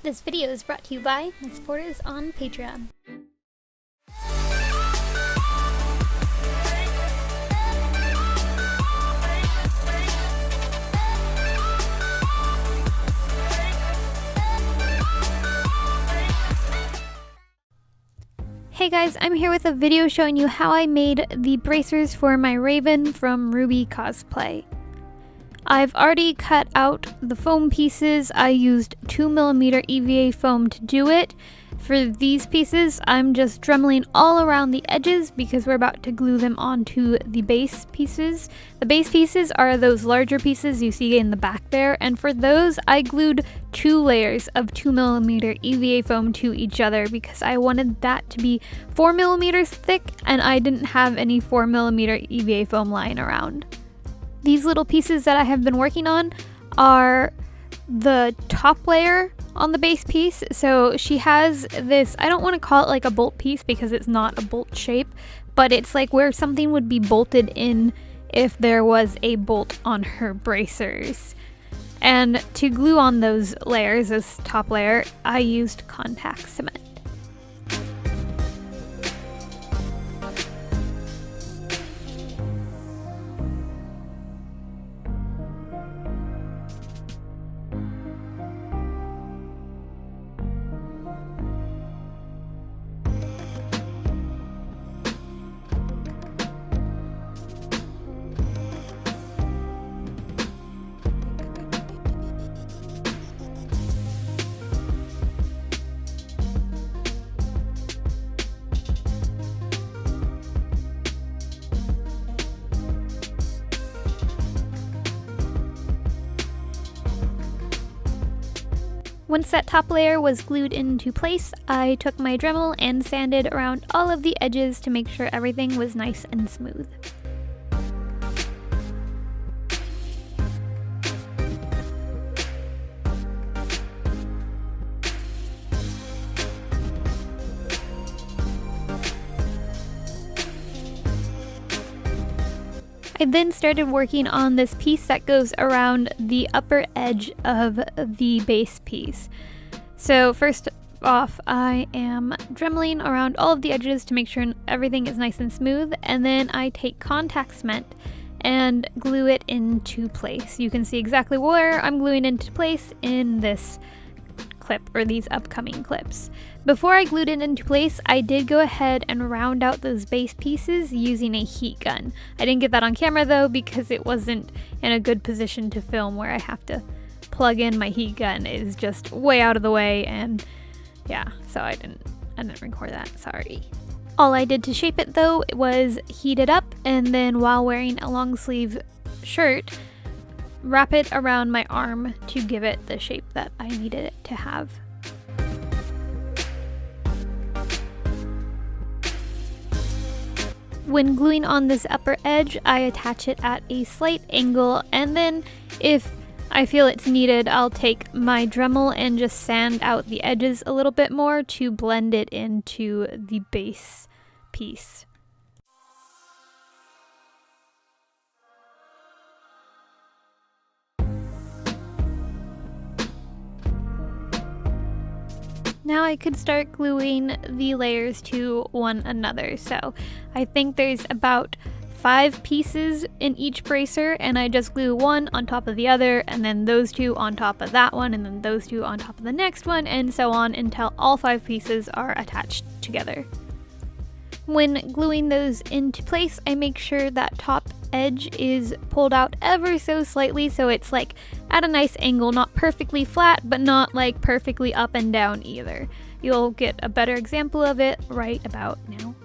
This video is brought to you by my supporters on Patreon. Hey guys, I'm here with a video showing you how I made the bracers for my Raven from RWBY Cosplay. I've already cut out the foam pieces. I used 2mm EVA foam to do it. For these pieces, I'm just dremeling all around the edges because we're about to glue them onto the base pieces. The base pieces are those larger pieces you see in the back there, and for those I glued 2 layers of 2mm EVA foam to each other because I wanted that to be 4mm thick and I didn't have any 4mm EVA foam lying around. These little pieces that I have been working on are the top layer on the base piece. So she has this, I don't want to call it like a bolt piece because it's not a bolt shape, but it's like where something would be bolted in if there was a bolt on her bracers. And to glue on those layers, this top layer, I used contact cement. Once that top layer was glued into place, I took my Dremel and sanded around all of the edges to make sure everything was nice and smooth. I then started working on this piece that goes around the upper edge of the base piece. So first off, I am dremeling around all of the edges to make sure everything is nice and smooth, and then I take contact cement and glue it into place. You can see exactly where I'm gluing into place in this clip, or these upcoming clips. Before I glued it into place, I did go ahead and round out those base pieces using a heat gun. I didn't get that on camera though because it wasn't in a good position to film where I have to plug in my heat gun. It is just way out of the way, and yeah, so I didn't record that, sorry. All I did to shape it though was heat it up, and then while wearing a long sleeve shirt, wrap it around my arm to give it the shape that I needed it to have. When gluing on this upper edge, I attach it at a slight angle, and then if I feel it's needed, I'll take my Dremel and just sand out the edges a little bit more to blend it into the base piece. Now I could start gluing the layers to one another. So I think there's about 5 pieces in each bracer, and I just glue one on top of the other, and then those 2 on top of that one, and then those 2 on top of the next one, and so on until all 5 pieces are attached together. When gluing those into place, I make sure that top edge is pulled out ever so slightly so it's like at a nice angle, not perfectly flat, but not like perfectly up and down either. You'll get a better example of it right about now.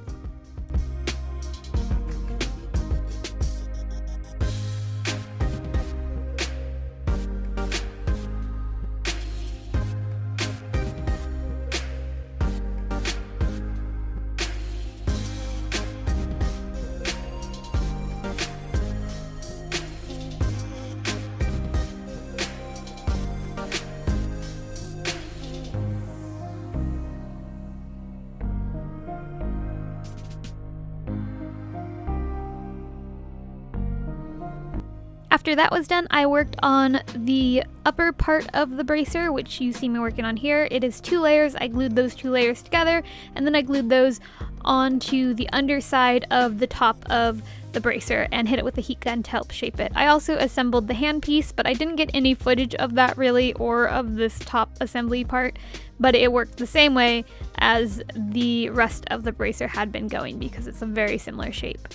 After that was done, I worked on the upper part of the bracer, which you see me working on here. It is 2 layers. I glued those 2 layers together, and then I glued those onto the underside of the top of the bracer and hit it with a heat gun to help shape it. I also assembled the handpiece, but I didn't get any footage of that really, or of this top assembly part, but it worked the same way as the rest of the bracer had been going because it's a very similar shape.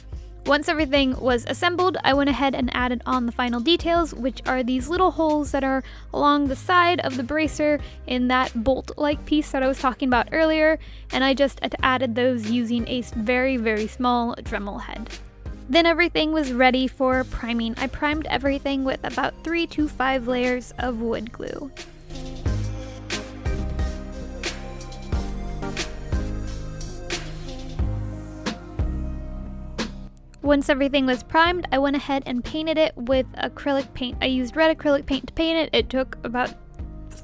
Once everything was assembled, I went ahead and added on the final details, which are these little holes that are along the side of the bracer in that bolt-like piece that I was talking about earlier, and I just added those using a very, very small Dremel head. Then everything was ready for priming. I primed everything with about 3 to 5 layers of wood glue. Once everything was primed, I went ahead and painted it with acrylic paint. I used red acrylic paint to paint it. It took about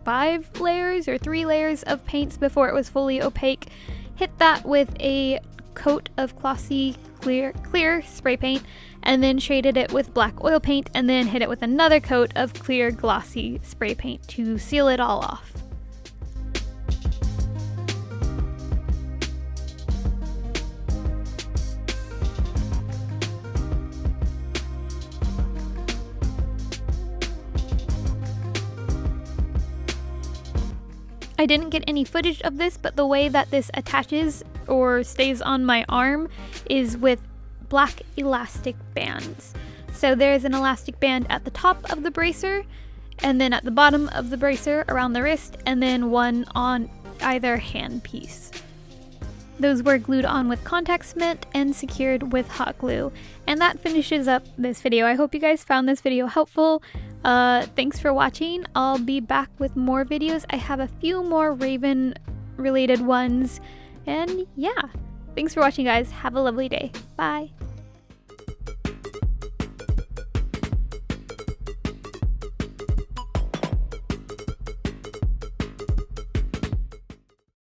5 layers or 3 layers of paints before it was fully opaque. Hit that with a coat of glossy clear spray paint, and then shaded it with black oil paint, and then hit it with another coat of clear glossy spray paint to seal it all off. I didn't get any footage of this, but the way that this attaches or stays on my arm is with black elastic bands. So there's an elastic band at the top of the bracer, and then at the bottom of the bracer around the wrist, and then one on either hand piece. Those were glued on with contact cement and secured with hot glue. And that finishes up this video. I hope you guys found this video helpful. Thanks for watching. I'll be back with more videos. I have a few more Raven related ones. And yeah, thanks for watching, guys. Have a lovely day. Bye.